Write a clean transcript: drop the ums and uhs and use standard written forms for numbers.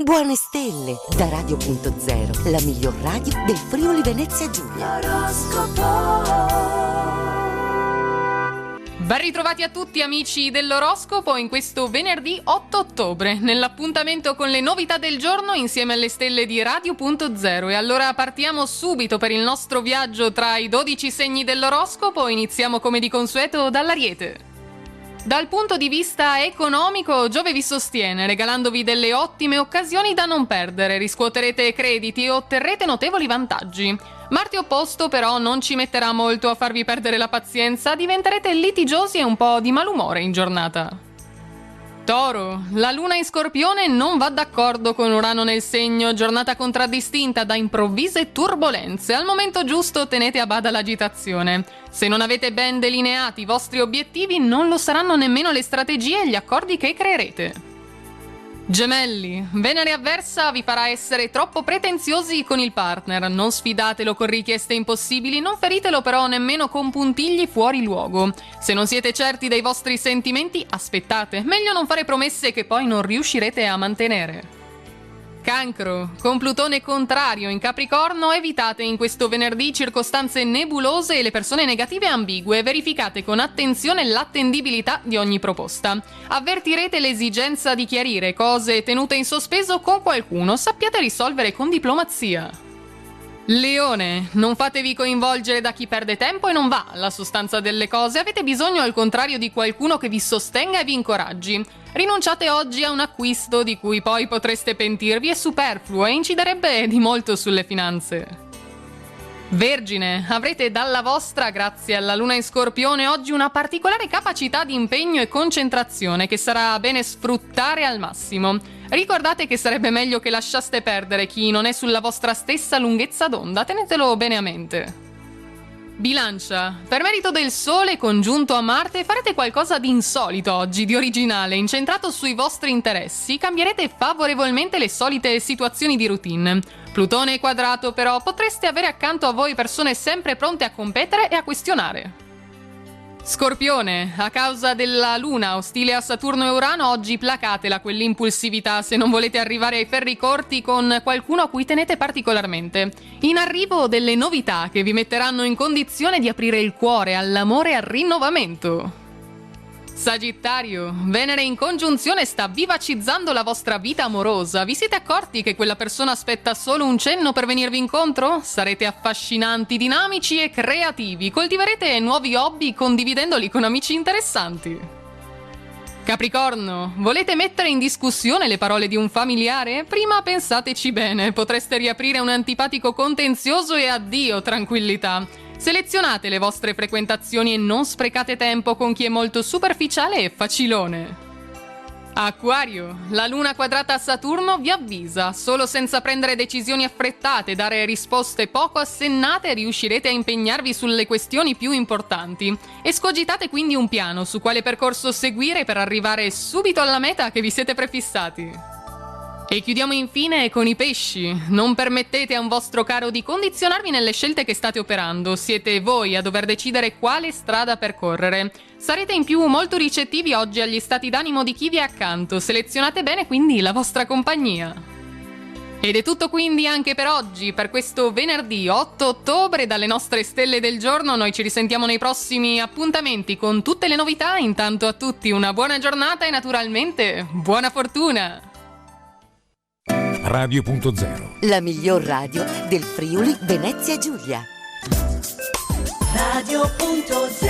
Buone stelle da Radio.0, la miglior radio del Friuli Venezia Giulia. Ben ritrovati a tutti amici dell'oroscopo in questo venerdì 8 ottobre, nell'appuntamento con le novità del giorno insieme alle stelle di Radio.0. E allora partiamo subito per il nostro viaggio tra i 12 segni dell'oroscopo. Iniziamo come di consueto dall'Ariete. Dal punto di vista economico, Giove vi sostiene, regalandovi delle ottime occasioni da non perdere, riscuoterete crediti e otterrete notevoli vantaggi. Marte opposto però non ci metterà molto a farvi perdere la pazienza, diventerete litigiosi e un po' di malumore in giornata. Toro, la luna in Scorpione non va d'accordo con Urano nel segno, giornata contraddistinta da improvvise turbolenze. Al momento giusto tenete a bada l'agitazione. Se non avete ben delineati i vostri obiettivi, non lo saranno nemmeno le strategie e gli accordi che creerete. Gemelli, Venere avversa vi farà essere troppo pretenziosi con il partner, non sfidatelo con richieste impossibili, non feritelo però nemmeno con puntigli fuori luogo. Se non siete certi dei vostri sentimenti, aspettate, meglio non fare promesse che poi non riuscirete a mantenere. Cancro, con Plutone contrario in Capricorno, evitate in questo venerdì circostanze nebulose e le persone negative e ambigue, verificate con attenzione l'attendibilità di ogni proposta. Avvertirete l'esigenza di chiarire cose tenute in sospeso con qualcuno, sappiate risolvere con diplomazia. Leone, non fatevi coinvolgere da chi perde tempo e non va alla sostanza delle cose, avete bisogno al contrario di qualcuno che vi sostenga e vi incoraggi. Rinunciate oggi a un acquisto di cui poi potreste pentirvi, è superfluo e inciderebbe di molto sulle finanze. Vergine, avrete dalla vostra, grazie alla luna in Scorpione, oggi una particolare capacità di impegno e concentrazione che sarà bene sfruttare al massimo. Ricordate che sarebbe meglio che lasciaste perdere chi non è sulla vostra stessa lunghezza d'onda, tenetelo bene a mente. Bilancia, per merito del Sole congiunto a Marte farete qualcosa di insolito oggi, di originale, incentrato sui vostri interessi, cambierete favorevolmente le solite situazioni di routine. Plutone quadrato però, potreste avere accanto a voi persone sempre pronte a competere e a questionare. Scorpione, a causa della Luna ostile a Saturno e Urano, oggi placatela quell'impulsività se non volete arrivare ai ferri corti con qualcuno a cui tenete particolarmente. In arrivo delle novità che vi metteranno in condizione di aprire il cuore all'amore e al rinnovamento. Sagittario, Venere in congiunzione sta vivacizzando la vostra vita amorosa. Vi siete accorti che quella persona aspetta solo un cenno per venirvi incontro? Sarete affascinanti, dinamici e creativi. Coltiverete nuovi hobby condividendoli con amici interessanti. Capricorno, volete mettere in discussione le parole di un familiare? Prima pensateci bene, potreste riaprire un antipatico contenzioso e addio tranquillità. Selezionate le vostre frequentazioni e non sprecate tempo con chi è molto superficiale e facilone. Acquario, la luna quadrata a Saturno vi avvisa, solo senza prendere decisioni affrettate, dare risposte poco assennate riuscirete a impegnarvi sulle questioni più importanti. Escogitate quindi un piano su quale percorso seguire per arrivare subito alla meta che vi siete prefissati. E chiudiamo infine con i pesci. Non permettete a un vostro caro di condizionarvi nelle scelte che state operando. Siete voi a dover decidere quale strada percorrere. Sarete in più molto ricettivi oggi agli stati d'animo di chi vi è accanto. Selezionate bene quindi la vostra compagnia. Ed è tutto quindi anche per oggi, per questo venerdì 8 ottobre dalle nostre stelle del giorno. Noi ci risentiamo nei prossimi appuntamenti con tutte le novità. Intanto a tutti una buona giornata e naturalmente buona fortuna! Radio.0, la miglior radio del Friuli Venezia Giulia. Radio.0